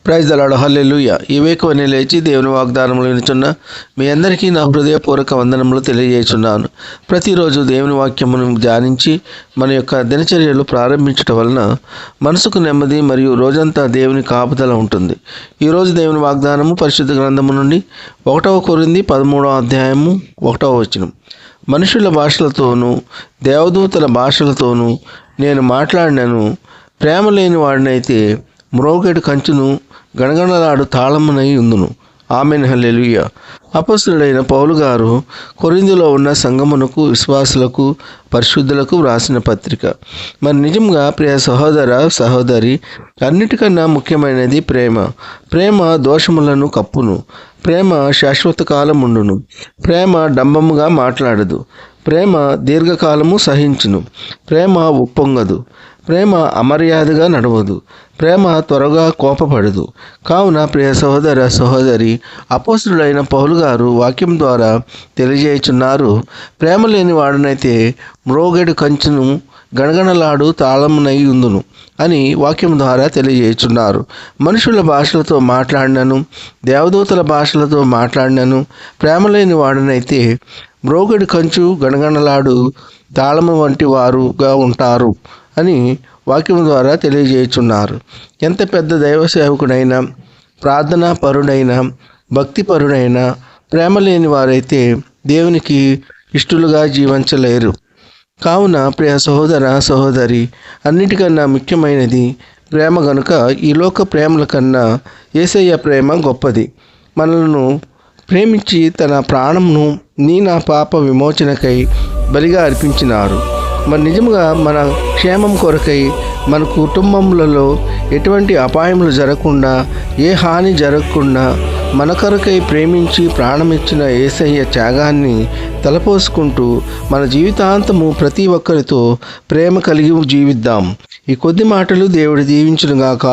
Praise the lord, హల్లెలూయా. ఈ వేకువనే లేచి దేవుని వాగ్దానములు వినుచున్న మీ అందరికీ నా హృదయపూర్వక వందనములు తెలియజేస్తున్నాను. ప్రతిరోజు దేవుని వాక్యమును ధ్యానించి మన యొక్క దినచర్యలు ప్రారంభించటం వలన మనసుకు నెమ్మది మరియు రోజంతా దేవుని కాపుదల ఉంటుంది. ఈరోజు దేవుని వాగ్దానము పరిశుద్ధ గ్రంథము నుండి 1 కొరింథీ 13వ అధ్యాయము 1వ వచనం. మనుషుల భాషలతోనూ దేవదూతల భాషలతోనూ నేను మాట్లాడినను, ప్రేమ లేని వాడినైతే మ్రోగెడు కంచును గణగణలాడు తాళమునై ఉందును. ఆమెన్, హల్లెలూయా. అపొస్తలుడైన పౌలు గారు కొరింథీలో ఉన్న సంఘమునకు, విశ్వాసులకు, పరిశుద్ధులకు వ్రాసిన పత్రిక. మరి నిజంగా ప్రియ సహోదర సహోదరి, అన్నిటికన్నా ముఖ్యమైనది ప్రేమ. ప్రేమ దోషములను కప్పును. ప్రేమ శాశ్వత కాలముండును. ప్రేమ డంబముగా మాట్లాడదు. ప్రేమ దీర్ఘకాలము సహించును. ప్రేమ ఉప్పొంగదు. ప్రేమ అమర్యాదగా నడవదు. ప్రేమ త్వరగా కోపపడదు. కావున ప్రియ సహోదర సహోదరి, అపొస్తలుడైన పౌలు గారు వాక్యం ద్వారా తెలియజేయుచున్నారు, ప్రేమ లేని వాడునైతే మ్రోగెడు కంచును గణగణలాడు తాళమునై ఉందును అని వాక్యం ద్వారా తెలియజేయుచున్నారు. మనుషుల భాషలతో మాట్లాడినను, దేవదూతల భాషలతో మాట్లాడినను, ప్రేమ లేని వాడునైతే మ్రోగెడు కంచు గణగణలాడు తాళము వంటి వారుగా ఉంటారు అని వాక్యం ద్వారా తెలియజేయుచున్నారు. ఎంత పెద్ద దైవ సేవకుడైనా, ప్రార్థనా పరుడైనా, భక్తిపరుడైనా ప్రేమ లేని వారైతే దేవునికి ఇష్టలుగా జీవించలేరు. కావున ప్రియ సహోదర సహోదరి, అన్నిటికన్నా ముఖ్యమైనది ప్రేమ గనుక ఈ లోక ప్రేమల కన్నా యేసయ్య ప్రేమ గొప్పది. మనలను ప్రేమించి తన ప్రాణంను నా పాప విమోచనకై బలిగా అర్పించినారు. మరి నిజంగా మన క్షేమం కొరకై, మన కుటుంబములలో ఎటువంటి అపాయములు జరగకుండా, ఏ హాని జరగకుండా మన కొరకై ప్రేమించి ప్రాణమిచ్చిన యేసయ్య త్యాగాన్ని తలపోసుకుంటూ మన జీవితాంతము ప్రతి ఒక్కరితో ప్రేమ కలిగి జీవిద్దాం. ఈ కొద్ది మాటలు దేవుడు దీవించునుగాక.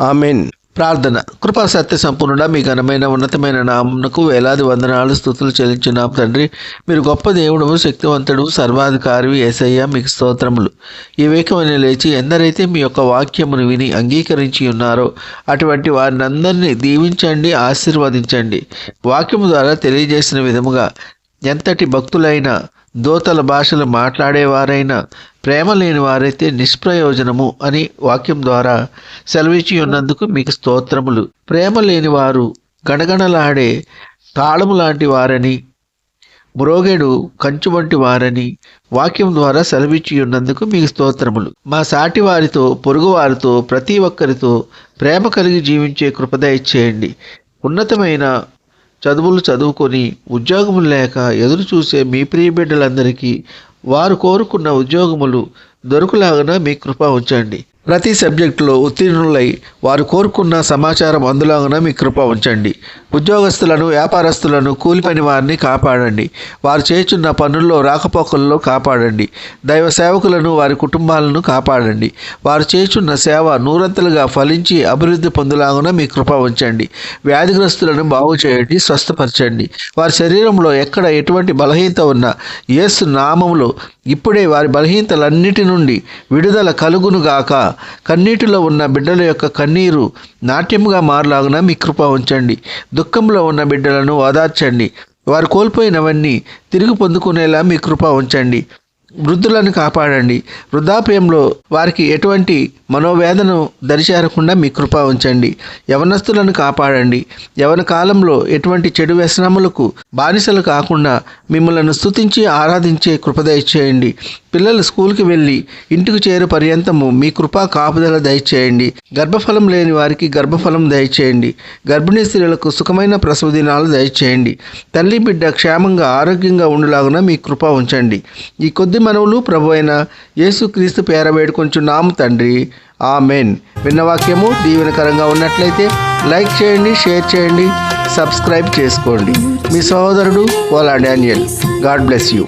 ఆమెన్. ప్రార్థన. కృపా సత్య సంపూర్ణ మీ ఘనమైన ఉన్నతమైన నామమునకు వేలాది వందనాలు స్తుతులు చెల్లించున్నాం తండ్రి. మీరు గొప్ప దేవుడు, శక్తివంతుడు, సర్వాధికారి యేసయ్య, మీకు స్తోత్రములు. ఈ వేకువనే లేచి ఎందరైతే మీ యొక్క వాక్యమును విని అంగీకరించి ఉన్నారో అటువంటి వారిని అందరినీ దీవించండి, ఆశీర్వదించండి. వాక్యము ద్వారా తెలియజేసిన విధముగా ఎంతటి భక్తులైనా, దూతల భాషలు మాట్లాడేవారైనా ప్రేమ లేని వారైతే నిష్ప్రయోజనము అని వాక్యం ద్వారా సెలవిచ్చి ఉన్నందుకు మీకు స్తోత్రములు. ప్రేమ లేని వారు గణగణలాడే తాళము లాంటి వారని, మ్రోగెడు కంచు వంటి వారని వాక్యం ద్వారా సెలవిచ్చి ఉన్నందుకు మీకు స్తోత్రములు. మా సాటి వారితో, పొరుగు వారితో, ప్రతి ఒక్కరితో ప్రేమ కలిగి జీవించే కృప దయచేయండి. ఉన్నతమైన చదువులు చదువుకొని ఉద్యోగములు లేక ఎదురు చూసే మీ ప్రియ బిడ్డలందరికీ వారు కోరుకున్న ఉద్యోగములు దొరుకులాగన మీ కృప ఉంచండి. ప్రతి సబ్జెక్టులో ఉత్తీర్ణులై వారు కోరుకున్న సమాచారం అందులాగన మీ కృప ఉంచండి. ఉద్యోగస్తులను, వ్యాపారస్తులను, కూలి పని వారిని కాపాడండి. వారు చేస్తున్న పనుల్లో, రాకపోకల్లో కాపాడండి. దైవ సేవకులను, వారి కుటుంబాలను కాపాడండి. వారు చేస్తున్న సేవ నూరంతలుగా ఫలించి అభివృద్ధి పొందులాగున మీ కృప ఉంచండి. వ్యాధిగ్రస్తులను బాగు చేయండి, స్వస్థపరచండి. వారి శరీరంలో ఎక్కడ ఎటువంటి బలహీనత ఉన్నా యేసు నామములో ఇప్పుడే వారి బలహీనతలన్నిటి నుండి విడుదల కలుగునుగాక. కన్నీటిలో ఉన్న బిడ్డల యొక్క కన్నీరు నాట్యముగా మారలాగున మీ కృప ఉంచండి. దుఃఖంలో ఉన్న బిడ్డలను ఓదార్చండి. వారు కోల్పోయినవన్నీ తిరిగి పొందుకునేలా మీ కృప ఉంచండి. వృద్ధులను కాపాడండి. వృద్ధాప్యంలో వారికి ఎటువంటి మనోవేదన దరిచేరకుండా మీ కృప ఉంచండి. యవనస్తులను కాపాడండి. యవన కాలంలో ఎటువంటి చెడు వ్యసనములకు బానిసలు కాకుండా మిమ్మల్ని స్తుతించి ఆరాధించే కృప దయచేయండి. పిల్లలు స్కూల్కి వెళ్ళి ఇంటికి చేరు పర్యంతము మీ కృపా కాపుదల దయచేయండి. గర్భఫలం లేని వారికి గర్భఫలం దయచేయండి. గర్భిణీ స్త్రీలకు సుఖమైన ప్రసవ దినాలు దయచేయండి. తల్లి బిడ్డ క్షేమంగా ఆరోగ్యంగా ఉండులాగున మీ కృప ఉంచండి. ఈ కొద్ది మనవులు ప్రభు అయిన యేసుక్రీస్తు పేర వేడుకొంచున్నాము తండ్రి. ఆమెన్. విన్న వాక్యము దీవెనకరంగా ఉన్నట్లయితే లైక్ చేయండి, షేర్ చేయండి, సబ్స్క్రైబ్ చేసుకోండి. మీ సహోదరుడు పోలా డానియల్. God bless you.